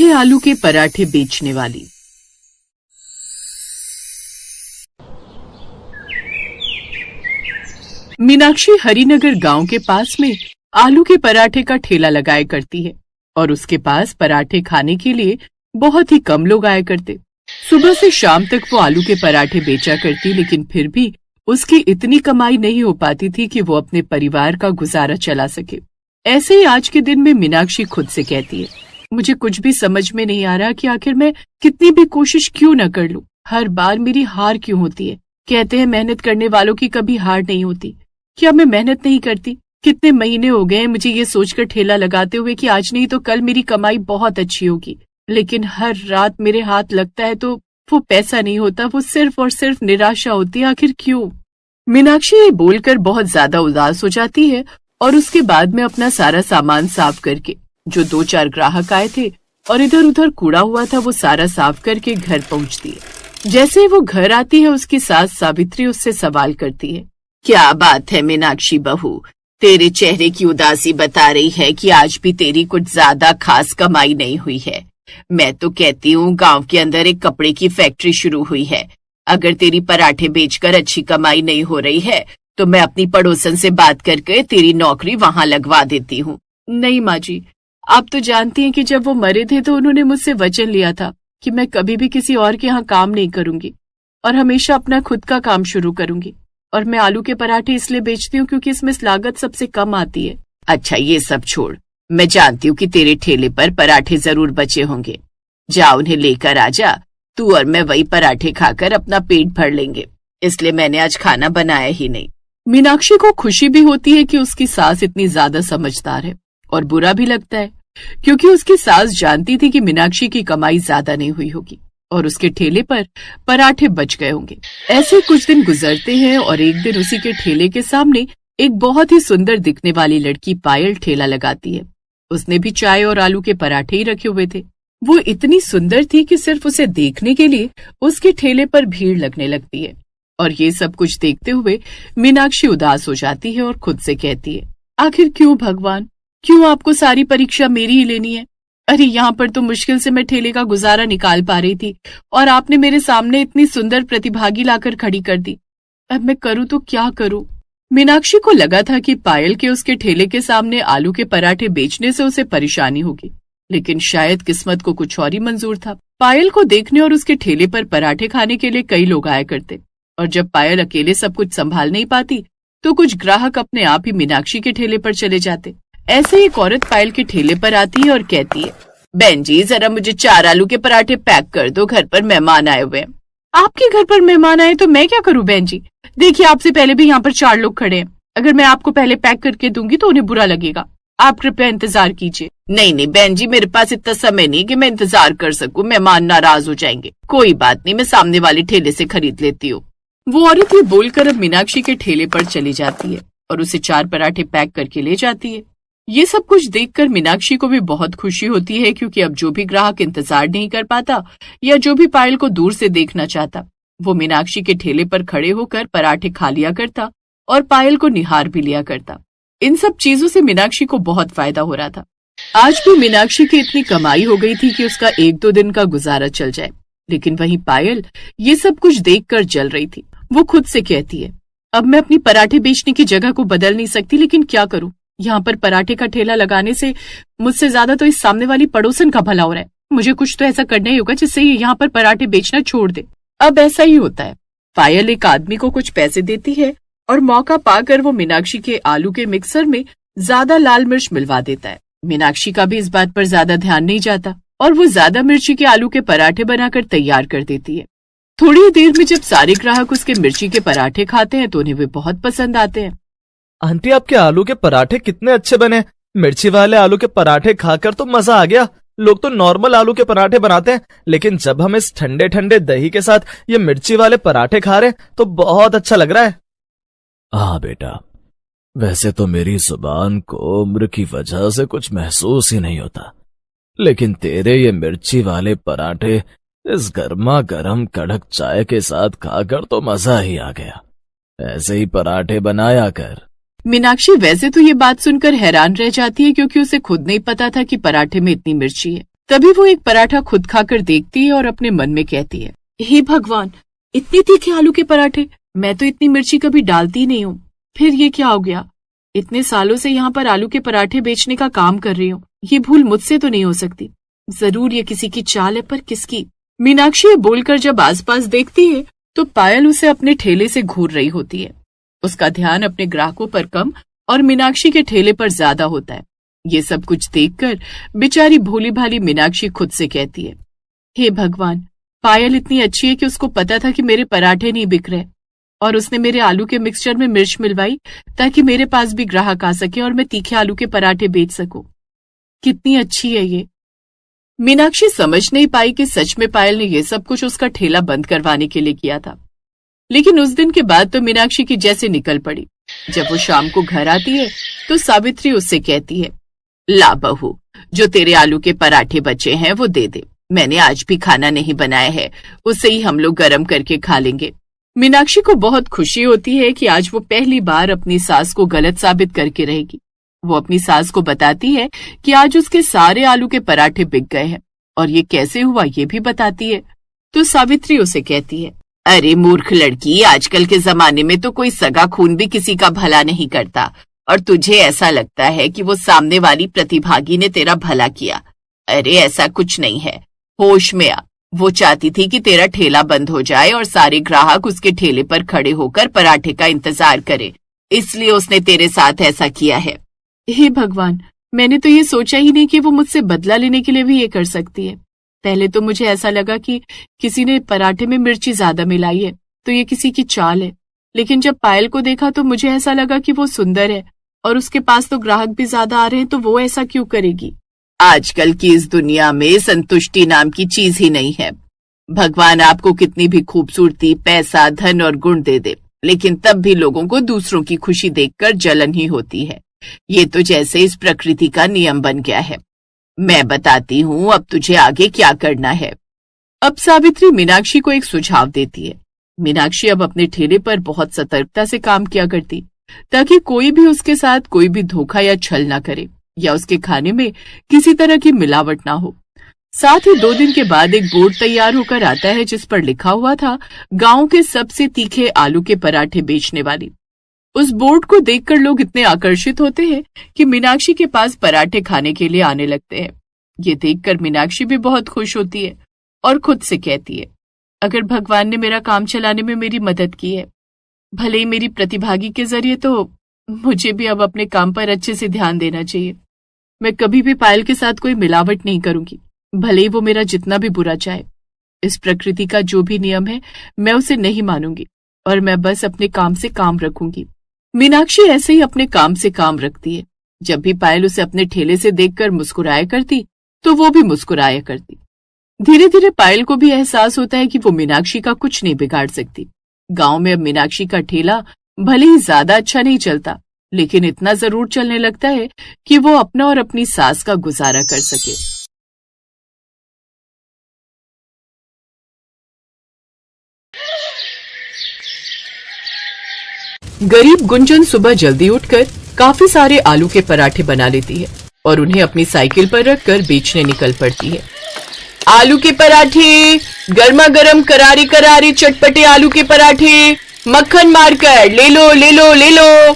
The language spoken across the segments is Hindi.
अच्छे आलू के पराठे बेचने वाली। मीनाक्षी हरिनगर गांव के पास में आलू के पराठे का ठेला लगाया करती है और उसके पास पराठे खाने के लिए बहुत ही कम लोग आया करते। सुबह से शाम तक वो आलू के पराठे बेचा करती, लेकिन फिर भी उसकी इतनी कमाई नहीं हो पाती थी कि वो अपने परिवार का गुजारा चला सके। ऐसे ही आज के दिन में मीनाक्षी खुद से कहती है, मुझे कुछ भी समझ में नहीं आ रहा कि आखिर मैं कितनी भी कोशिश क्यों न कर लूं, हर बार मेरी हार क्यों होती है। कहते हैं मेहनत करने वालों की कभी हार नहीं होती। क्या मैं मेहनत नहीं करती? कितने महीने हो गए मुझे ये सोचकर ठेला लगाते हुए कि आज नहीं तो कल मेरी कमाई बहुत अच्छी होगी, लेकिन हर रात मेरे हाथ लगता है तो वो पैसा नहीं होता, वो सिर्फ और सिर्फ निराशा होती है। आखिर क्यों? मीनाक्षी ये बोलकर बहुत ज्यादा उदास हो जाती है और उसके बाद में अपना सारा सामान साफ करके, जो 2-4 ग्राहक आए थे और इधर उधर कूड़ा हुआ था, वो सारा साफ करके घर पहुंचती है। जैसे ही वो घर आती है, उसकी सास सावित्री उससे सवाल करती है, क्या बात है मीनाक्षी बहू, तेरे चेहरे की उदासी बता रही है कि आज भी तेरी कुछ ज्यादा खास कमाई नहीं हुई है। मैं तो कहती हूँ गांव के अंदर एक कपड़े की फैक्ट्री शुरू हुई है। अगर तेरी पराठे बेचकर अच्छी कमाई नहीं हो रही है तो मैं अपनी पड़ोसन से बात करके तेरी नौकरी वहां लगवा देती हूँ। नहीं माँ जी, आप तो जानती हैं कि जब वो मरे थे तो उन्होंने मुझसे वचन लिया था कि मैं कभी भी किसी और के यहाँ काम नहीं करूंगी और हमेशा अपना खुद का काम शुरू करूंगी। और मैं आलू के पराठे इसलिए बेचती हूँ क्योंकि इसमें लागत सबसे कम आती है। अच्छा ये सब छोड़, मैं जानती हूँ कि तेरे ठेले पर पराठे जरूर बचे होंगे, जा उन्हें लेकर आ जा। तू और मैं वही पराठे खाकर अपना पेट भर लेंगे, इसलिए मैंने आज खाना बनाया ही नहीं। मीनाक्षी को खुशी भी होती है कि उसकी सास इतनी ज्यादा समझदार है और बुरा भी लगता है क्योंकि उसकी सास जानती थी कि मीनाक्षी की कमाई ज्यादा नहीं हुई होगी और उसके ठेले पर पराठे बच गए होंगे। ऐसे कुछ दिन गुजरते हैं और एक दिन उसी के ठेले के सामने एक बहुत ही सुंदर दिखने वाली लड़की पायल ठेला लगाती है। उसने भी चाय और आलू के पराठे ही रखे हुए थे। वो इतनी सुंदर थी कि सिर्फ उसे देखने के लिए उसके ठेले पर भीड़ लगने लगती है। और ये सब कुछ देखते हुए मीनाक्षी उदास हो जाती है और खुद से कहती है, आखिर क्यों भगवान, क्यों आपको सारी परीक्षा मेरी ही लेनी है? अरे यहाँ पर तो मुश्किल से मैं ठेले का गुजारा निकाल पा रही थी और आपने मेरे सामने इतनी सुंदर प्रतिभागी लाकर खड़ी कर दी। अब मैं करूँ तो क्या करूँ? मीनाक्षी को लगा था कि पायल के उसके ठेले के सामने आलू के पराठे बेचने से उसे परेशानी होगी, लेकिन शायद किस्मत को कुछ और ही मंजूर था। पायल को देखने और उसके ठेले पर पराठे खाने के लिए कई लोग आया करते और जब पायल अकेले सब कुछ संभाल नहीं पाती तो कुछ ग्राहक अपने आप ही मीनाक्षी के ठेले पर चले जाते। ऐसे ही एक औरत पायल के ठेले पर आती है और कहती है, बहन जी जरा मुझे 4 आलू के पराठे पैक कर दो, घर पर मेहमान आए हुए हैं। आपके घर पर मेहमान आए तो मैं क्या करूं बहन जी? देखिए आपसे पहले भी यहाँ पर 4 लोग खड़े हैं, अगर मैं आपको पहले पैक करके दूंगी तो उन्हें बुरा लगेगा। आप कृपया इंतजार कीजिए। नहीं नहीं बहन जी, मेरे पास इतना समय नहीं कि मैं इंतजार कर सकूं, मेहमान नाराज हो जाएंगे। कोई बात नहीं, मैं सामने वाले ठेले से खरीद लेती हूँ। वो औरत ये बोलकर अब मीनाक्षी के ठेले पर चली जाती है और उसे 4 पराठे पैक करके ले जाती है। ये सब कुछ देखकर मीनाक्षी को भी बहुत खुशी होती है क्योंकि अब जो भी ग्राहक इंतजार नहीं कर पाता या जो भी पायल को दूर से देखना चाहता, वो मीनाक्षी के ठेले पर खड़े होकर पराठे खा लिया करता और पायल को निहार भी लिया करता। इन सब चीजों से मीनाक्षी को बहुत फायदा हो रहा था। आज भी मीनाक्षी की इतनी कमाई हो गई थी कि उसका 1-2 दिन का गुजारा चल जाए, लेकिन वहीं पायल ये सब कुछ देखकर जल रही थी। वो खुद से कहती है, अब मैं अपनी पराठे बेचने की जगह को बदल नहीं सकती, लेकिन क्या करूं, यहाँ पर पराठे का ठेला लगाने से मुझसे ज्यादा तो इस सामने वाली पड़ोसन का भला हो रहा है। मुझे कुछ तो ऐसा करना ही होगा जिससे ये यहाँ पर पराठे बेचना छोड़ दे। अब ऐसा ही होता है। पायल एक आदमी को कुछ पैसे देती है और मौका पाकर वो मीनाक्षी के आलू के मिक्सर में ज्यादा लाल मिर्च मिलवा देता है। मीनाक्षी का भी इस बात पर ज्यादा ध्यान नहीं जाता और वो ज्यादा मिर्ची के आलू के पराठे बनाकर तैयार कर देती है। थोड़ी ही देर में जब सारे ग्राहक उसके मिर्ची के पराठे खाते हैं तो उन्हें वे बहुत पसंद आते हैं। आंटी आपके आलू के पराठे कितने अच्छे बने, मिर्ची वाले आलू के पराठे खाकर तो मजा आ गया। लोग तो नॉर्मल आलू के पराठे बनाते हैं, लेकिन जब हम इस ठंडे ठंडे दही के साथ ये मिर्ची वाले पराठे खा रहे हैं तो बहुत अच्छा लग रहा है। हाँ बेटा, वैसे तो मेरी जुबान को उम्र की वजह से कुछ महसूस ही नहीं होता, लेकिन तेरे ये मिर्ची वाले पराठे इस गर्मा गर्म कड़क चाय के साथ खाकर तो मजा ही आ गया। ऐसे ही पराठे बनाया कर। मीनाक्षी वैसे तो ये बात सुनकर हैरान रह जाती है क्योंकि उसे खुद नहीं पता था कि पराठे में इतनी मिर्ची है। तभी वो एक पराठा खुद खाकर देखती है और अपने मन में कहती है, हे भगवान, इतने तीखे आलू के पराठे! मैं तो इतनी मिर्ची कभी डालती नहीं हूँ। फिर ये क्या हो गया? इतने सालों से यहाँ पर आलू के पराठे बेचने का काम कर रही हूँ। ये भूल मुझसे तो नहीं हो सकती। जरूर ये किसी की चाल है, पर किसकी? मीनाक्षी ये बोलकर जब आसपास देखती है तो पायल उसे अपने ठेले से घूर रही होती है। उसका ध्यान अपने ग्राहकों पर कम और मीनाक्षी के ठेले पर ज्यादा होता है। ये सब कुछ देखकर बेचारी भोली भाली मीनाक्षी खुद से कहती है, हे भगवान, पायल इतनी अच्छी है कि उसको पता था कि मेरे पराठे नहीं बिक रहे और उसने मेरे आलू के मिक्सचर में मिर्च मिलवाई ताकि मेरे पास भी ग्राहक आ सके और मैं तीखे आलू के पराठे बेच सकूं। कितनी अच्छी है ये। मीनाक्षी समझ नहीं पाई कि सच में पायल ने यह सब कुछ उसका ठेला बंद करवाने के लिए किया था। लेकिन उस दिन के बाद तो मीनाक्षी की जैसे निकल पड़ी। जब वो शाम को घर आती है तो सावित्री उससे कहती है, ला बहू, जो तेरे आलू के पराठे बचे हैं वो दे दे। मैंने आज भी खाना नहीं बनाया है, उसे ही हम लोग गरम करके खा लेंगे। मीनाक्षी को बहुत खुशी होती है कि आज वो पहली बार अपनी सास को गलत साबित करके रहेगी। वो अपनी सास को बताती है कि आज उसके सारे आलू के पराठे बिक गए हैं और ये कैसे हुआ ये भी बताती है। तो सावित्री उसे कहती है, अरे मूर्ख लड़की, आजकल के जमाने में तो कोई सगा खून भी किसी का भला नहीं करता और तुझे ऐसा लगता है कि वो सामने वाली प्रतिभागी ने तेरा भला किया। अरे ऐसा कुछ नहीं है, होश में आ। वो चाहती थी कि तेरा ठेला बंद हो जाए और सारे ग्राहक उसके ठेले पर खड़े होकर पराठे का इंतजार करें, इसलिए उसने तेरे साथ ऐसा किया है। हे भगवान, मैंने तो ये सोचा ही नहीं कि वो मुझसे बदला लेने के लिए भी ये कर सकती है। पहले तो मुझे ऐसा लगा कि किसी ने पराठे में मिर्ची ज्यादा मिलाई है तो ये किसी की चाल है। लेकिन जब पायल को देखा तो मुझे ऐसा लगा कि वो सुंदर है और उसके पास तो ग्राहक भी ज्यादा आ रहे हैं, तो वो ऐसा क्यों करेगी? आजकल की इस दुनिया में संतुष्टि नाम की चीज ही नहीं है। भगवान आपको कितनी भी खूबसूरती, पैसा, धन और गुण दे दे, लेकिन तब भी लोगों को दूसरों की खुशी देखकर जलन ही होती है। ये तो जैसे इस प्रकृति का नियम बन गया है। मैं बताती हूँ अब तुझे आगे क्या करना है। अब सावित्री मीनाक्षी को एक सुझाव देती है। मीनाक्षी अब अपने ठेले पर बहुत सतर्कता से काम किया करती ताकि कोई भी उसके साथ कोई भी धोखा या छल ना करे या उसके खाने में किसी तरह की मिलावट ना हो। साथ ही 2 दिन के बाद एक बोर्ड तैयार होकर आता है जिस पर लिखा हुआ था, गांव के सबसे तीखे आलू के पराठे बेचने वाली। उस बोर्ड को देखकर लोग इतने आकर्षित होते हैं कि मीनाक्षी के पास पराठे खाने के लिए आने लगते हैं। ये देखकर मीनाक्षी भी बहुत खुश होती है और खुद से कहती है, अगर भगवान ने मेरा काम चलाने में मेरी मदद की है, भले ही मेरी प्रतिभागी के जरिए, तो मुझे भी अब अपने काम पर अच्छे से ध्यान देना चाहिए। मैं कभी भी पायल के साथ कोई मिलावट नहीं करूंगी, भले ही वो मेरा जितना भी बुरा चाहे। इस प्रकृति का जो भी नियम है मैं उसे नहीं मानूंगी और मैं बस अपने काम से काम रखूंगी। मीनाक्षी ऐसे ही अपने काम से काम रखती है। जब भी पायल उसे अपने ठेले से देखकर मुस्कुराया करती तो वो भी मुस्कुराया करती। धीरे धीरे पायल को भी एहसास होता है कि वो मीनाक्षी का कुछ नहीं बिगाड़ सकती। गांव में अब मीनाक्षी का ठेला भले ही ज्यादा अच्छा नहीं चलता, लेकिन इतना जरूर चलने लगता है कि वो अपना और अपनी सास का गुजारा कर सके। गरीब गुंजन सुबह जल्दी उठकर काफी सारे आलू के पराठे बना लेती है और उन्हें अपनी साइकिल पर रखकर बेचने निकल पड़ती है। आलू के पराठे, गर्मा गर्म करारी करारी चटपटे आलू के पराठे, मक्खन मारकर ले लो ले लो ले लो।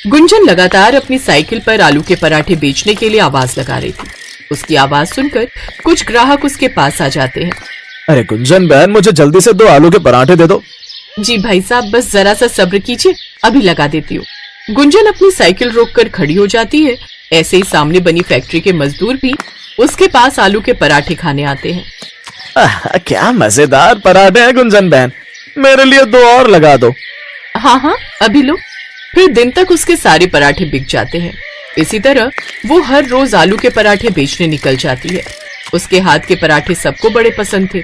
गुंजन लगातार अपनी साइकिल पर आलू के पराठे बेचने के लिए आवाज लगा रही थी। उसकी आवाज सुनकर कुछ ग्राहक उसके पास आ जाते हैं। अरे गुंजन बहन, मुझे जल्दी से 2 आलू के पराठे दे दो। जी भाई साहब, बस जरा सा सब्र कीजिए, अभी लगा देती हूँ। गुंजन अपनी साइकिल रोककर खड़ी हो जाती है। ऐसे ही सामने बनी फैक्ट्री के मजदूर भी उसके पास आलू के पराठे खाने आते हैं। क्या मजेदार पराठे हैं गुंजन बहन, मेरे लिए 2 और लगा दो। हाँ हाँ, अभी लो। फिर दिन तक उसके सारे पराठे बिक जाते हैं। इसी तरह वो हर रोज आलू के पराठे बेचने निकल जाती है। उसके हाथ के पराठे सबको बड़े पसंद थे।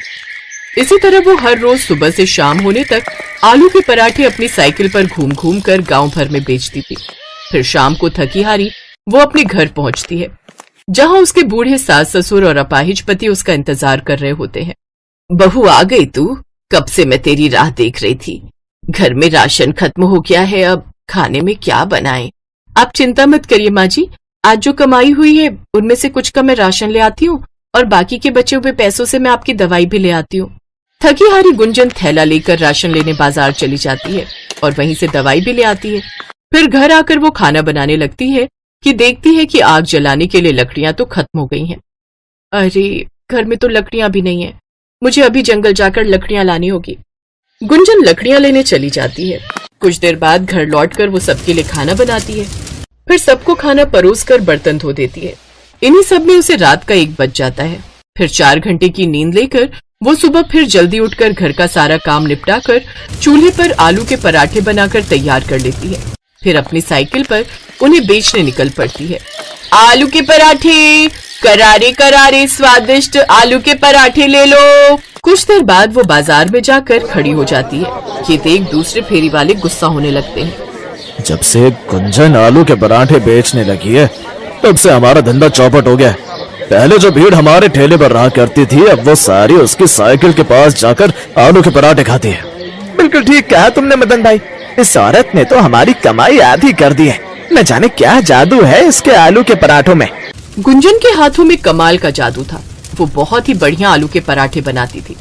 इसी तरह वो हर रोज सुबह से शाम होने तक आलू के पराठे अपनी साइकिल पर घूम घूम कर गांव भर में बेचती थी। फिर शाम को थकी हारी वो अपने घर पहुंचती है, जहां उसके बूढ़े सास ससुर और अपाहिज पति उसका इंतजार कर रहे होते हैं। बहू आ गई तू? कब से मैं तेरी राह देख रही थी। घर में राशन खत्म हो गया है, अब खाने में क्या बनाएं? आप चिंता मत करिए माँ जी, आज जो कमाई हुई है उनमें से कुछ का मैं राशन ले आती हूँ और बाकी के बचे हुए पैसों से मैं आपकी दवाई भी ले आती हूँ। थकी हारी गुंजन थैला लेकर राशन लेने बाजार चली जाती है और वहीं से दवाई भी ले आती है। फिर घर आकर वो खाना बनाने लगती है कि देखती है कि आग जलाने के लिए लकड़ियां तो खत्म हो गई हैं। अरे, घर में तो लकड़ियां भी नहीं है, मुझे अभी जंगल जाकर लकड़ियां लानी होगी। गुंजन लकड़ियां लेने चली जाती है। कुछ देर बाद घर लौटकर वो सबके लिए खाना बनाती है, फिर सबको खाना परोस कर बर्तन धो देती है। इन्हीं सब में उसे रात का 1 बज जाता है। फिर 4 घंटे की नींद लेकर वो सुबह फिर जल्दी उठकर घर का सारा काम निपटाकर चूल्हे पर आलू के पराठे बनाकर तैयार कर लेती है। फिर अपनी साइकिल पर उन्हें बेचने निकल पड़ती है। आलू के पराठे, करारे करारे स्वादिष्ट आलू के पराठे ले लो। कुछ देर बाद वो बाजार में जाकर खड़ी हो जाती है। ये देख दूसरे फेरी वाले गुस्सा होने लगते हैं। जब से गुंजन आलू के पराठे बेचने लगी है तब से हमारा धंधा चौपट हो गया। पहले जो भीड़ हमारे ठेले पर रहा करती थी, अब वो सारी उसकी साइकिल के पास जाकर आलू के पराठे खाती है। बिल्कुल ठीक कहा तुमने मदन भाई, इस औरत ने तो हमारी कमाई आधी कर दी है। न जाने क्या जादू है इसके आलू के पराठों में। गुंजन के हाथों में कमाल का जादू था। वो बहुत ही बढ़िया आलू के पराठे बनाती थी।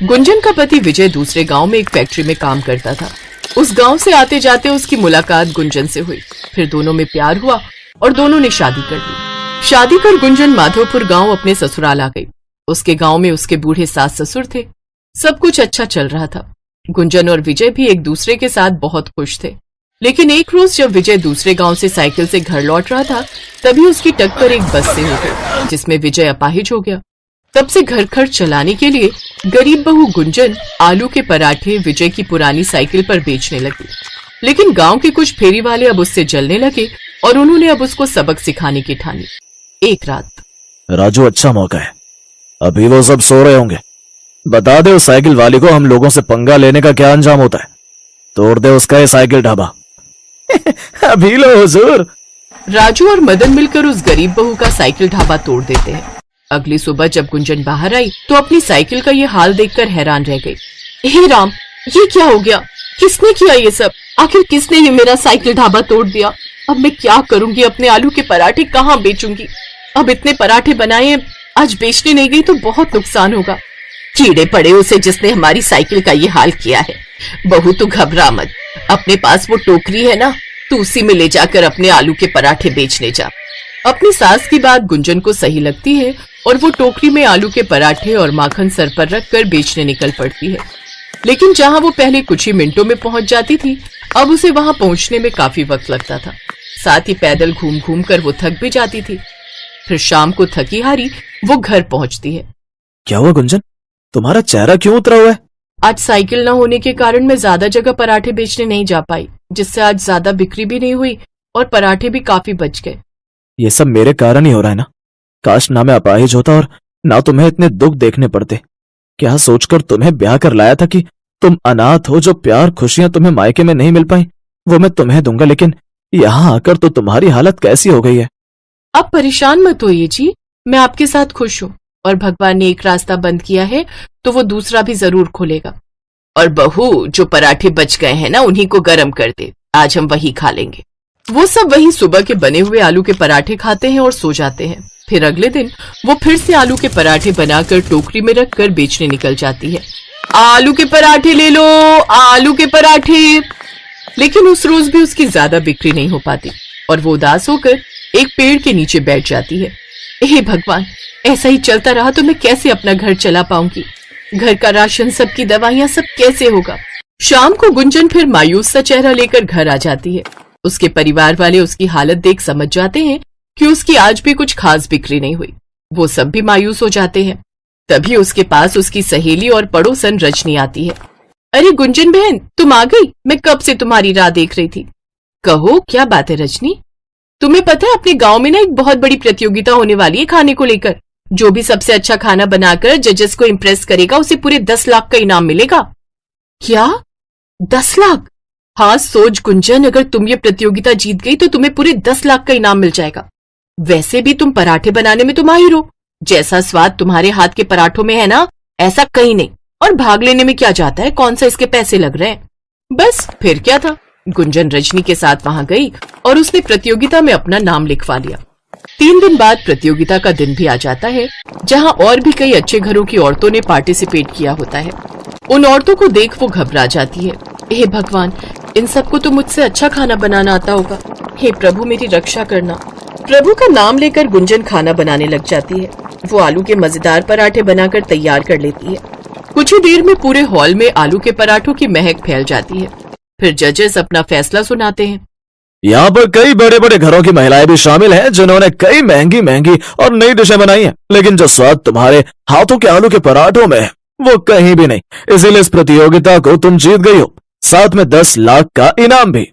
गुंजन का पति विजय दूसरे गांव में एक फैक्ट्री में काम करता था। उस गांव से आते जाते उसकी मुलाकात गुंजन से हुई। फिर दोनों में प्यार हुआ और दोनों ने शादी कर ली। शादी कर गुंजन माधोपुर गांव अपने ससुराल आ गई। उसके गांव में उसके बूढ़े सास ससुर थे। सब कुछ अच्छा चल रहा था। गुंजन और विजय भी एक दूसरे के साथ बहुत खुश थे। लेकिन एक रोज जब विजय दूसरे गांव से साइकिल से घर लौट रहा था, तभी उसकी टक्कर एक बस से हो गई, जिसमें विजय अपाहिज हो गया। तब से घर खर्च चलाने के लिए गरीब बहू गुंजन आलू के पराठे विजय की पुरानी साइकिल पर बेचने लगी। लेकिन गांव के कुछ फेरी वाले अब उससे जलने लगे और उन्होंने अब उसको सबक सिखाने की ठानी। एक रात, राजू, अच्छा मौका है, अभी वो सब सो रहे होंगे। बता दे उस साइकिल वाली को हम लोगों से पंगा लेने का क्या अंजाम होता है। तोड़ दे उसका ये साइकिल ढाबा। अभी लो हुजूर। राजू और मदन मिलकर उस गरीब बहू का साइकिल ढाबा तोड़ देते हैं। अगली सुबह जब गुंजन बाहर आई तो अपनी साइकिल का ये हाल देखकर हैरान रह गई। हे राम, ये क्या हो गया? किसने किया ये सब? आखिर किसने ये मेरा साइकिल ढाबा तोड़ दिया? अब मैं क्या करूंगी? अपने आलू के पराठे कहाँ बेचूंगी? अब इतने पराठे बनाए, आज बेचने नहीं गई तो बहुत नुकसान होगा। कीड़े पड़े उसे जिसने हमारी साइकिल का ये हाल किया है। बहू तू घबरा मत, अपने पास वो टोकरी है ना, तू उसी में ले जाकर अपने आलू के पराठे बेचने जा। अपनी सास की बात गुंजन को सही लगती है और वो टोकरी में आलू के पराठे और माखन सर पर रखकर बेचने निकल पड़ती है। लेकिन जहां वो पहले कुछ ही मिनटों में पहुंच जाती थी, अब उसे वहां पहुंचने में काफी वक्त लगता था। साथ ही पैदल घूम घूम कर वो थक भी जाती थी। फिर शाम को थकी हारी वो घर पहुंचती है। क्या हुआ गुंजन, तुम्हारा चेहरा क्यों उतरा हुआ है? आज साइकिल न होने के कारण मैं ज्यादा जगह पराठे बेचने नहीं जा पाई, जिससे आज ज्यादा बिक्री भी नहीं हुई और पराठे भी काफी बच गए। ये सब मेरे कारण ही हो रहा है ना। काश ना मैं अपाहिज होता और ना तुम्हें इतने दुख देखने पड़ते। क्या सोचकर तुम्हें ब्याह कर लाया था कि तुम अनाथ हो, जो प्यार खुशियां तुम्हें मायके में नहीं मिल पाई वो मैं तुम्हें दूंगा, लेकिन यहाँ आकर तो तुम्हारी हालत कैसी हो गई है। अब परेशान मत होइए जी, मैं आपके साथ खुश हूँ और भगवान ने एक रास्ता बंद किया है तो वो दूसरा भी जरूर खोलेगा। और बहू, जो पराठे बच गए हैं ना, उन्हीं को गर्म कर दे, आज हम वही खा लेंगे। वो सब वही सुबह के बने हुए आलू के पराठे खाते हैं और सो जाते हैं। फिर अगले दिन वो फिर से आलू के पराठे बनाकर टोकरी में रखकर बेचने निकल जाती है। आलू के पराठे ले लो, आलू के पराठे। लेकिन उस रोज भी उसकी ज्यादा बिक्री नहीं हो पाती और वो उदास होकर एक पेड़ के नीचे बैठ जाती है। हे भगवान, ऐसा ही चलता रहा तो मैं कैसे अपना घर चला पाऊंगी? घर का राशन, सबकी दवाइयां, सब कैसे होगा? शाम को गुंजन फिर मायूस सा चेहरा लेकर घर आ जाती है। उसके परिवार वाले उसकी हालत देख समझ जाते हैं कि उसकी आज भी कुछ खास बिक्री नहीं हुई। वो सब भी मायूस हो जाते हैं। तभी उसके पास उसकी सहेली और पड़ोसन रजनी आती है। अरे गुंजन बहन, तुम आ गई? मैं कब से तुम्हारी राह देख रही थी। कहो, क्या बात है रजनी? तुम्हें पता है अपने गांव में ना एक बहुत बड़ी प्रतियोगिता होने वाली है खाने को लेकर। जो भी सबसे अच्छा खाना बनाकर जजेस को इम्प्रेस करेगा उसे पूरे 10 लाख का इनाम मिलेगा। क्या 10 लाख? हाँ सोच गुंजन, अगर तुम ये प्रतियोगिता जीत गई तो तुम्हें पूरे 10 लाख का इनाम मिल जाएगा। वैसे भी तुम पराठे बनाने में तो माहिर हो। जैसा स्वाद तुम्हारे हाथ के पराठों में है ना, ऐसा कहीं नहीं। और भाग लेने में क्या जाता है, कौन सा इसके पैसे लग रहे हैं। बस फिर क्या था, गुंजन रजनी के साथ वहां गई और उसने प्रतियोगिता में अपना नाम लिखवा लिया। 3 दिन बाद प्रतियोगिता का दिन भी आ जाता है, जहां और भी कई अच्छे घरों की औरतों ने पार्टिसिपेट किया होता है। उन औरतों को देख वो घबरा जाती है। हे भगवान, इन सबको तो मुझसे अच्छा खाना बनाना आता होगा। हे प्रभु, मेरी रक्षा करना। प्रभु का नाम लेकर गुंजन खाना बनाने लग जाती है। वो आलू के मजेदार पराठे बनाकर तैयार कर लेती है। कुछ ही देर में पूरे हॉल में आलू के पराठों की महक फैल जाती है। फिर जजेस अपना फैसला सुनाते हैं। यहाँ पर कई बड़े बड़े घरों की महिलाएं भी शामिल हैं जिन्होंने कई महंगी महंगी और नई डिशें बनाई हैं, लेकिन जो स्वाद तुम्हारे हाथों के आलू के पराठों में है वो कहीं भी नहीं। इसीलिए इस प्रतियोगिता को तुम जीत गई हो, साथ में 10 लाख का इनाम भी।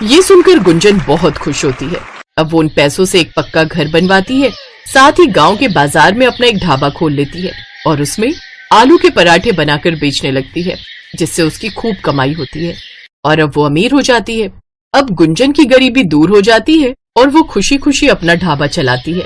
ये सुनकर गुंजन बहुत खुश होती है। अब वो उन पैसों से एक पक्का घर बनवाती है, साथ ही गांव के बाजार में अपना एक ढाबा खोल लेती है और उसमें आलू के पराठे बनाकर बेचने लगती है, जिससे उसकी खूब कमाई होती है और अब वो अमीर हो जाती है। अब गुंजन की गरीबी दूर हो जाती है और वो खुशी खुशी अपना ढाबा चलाती है।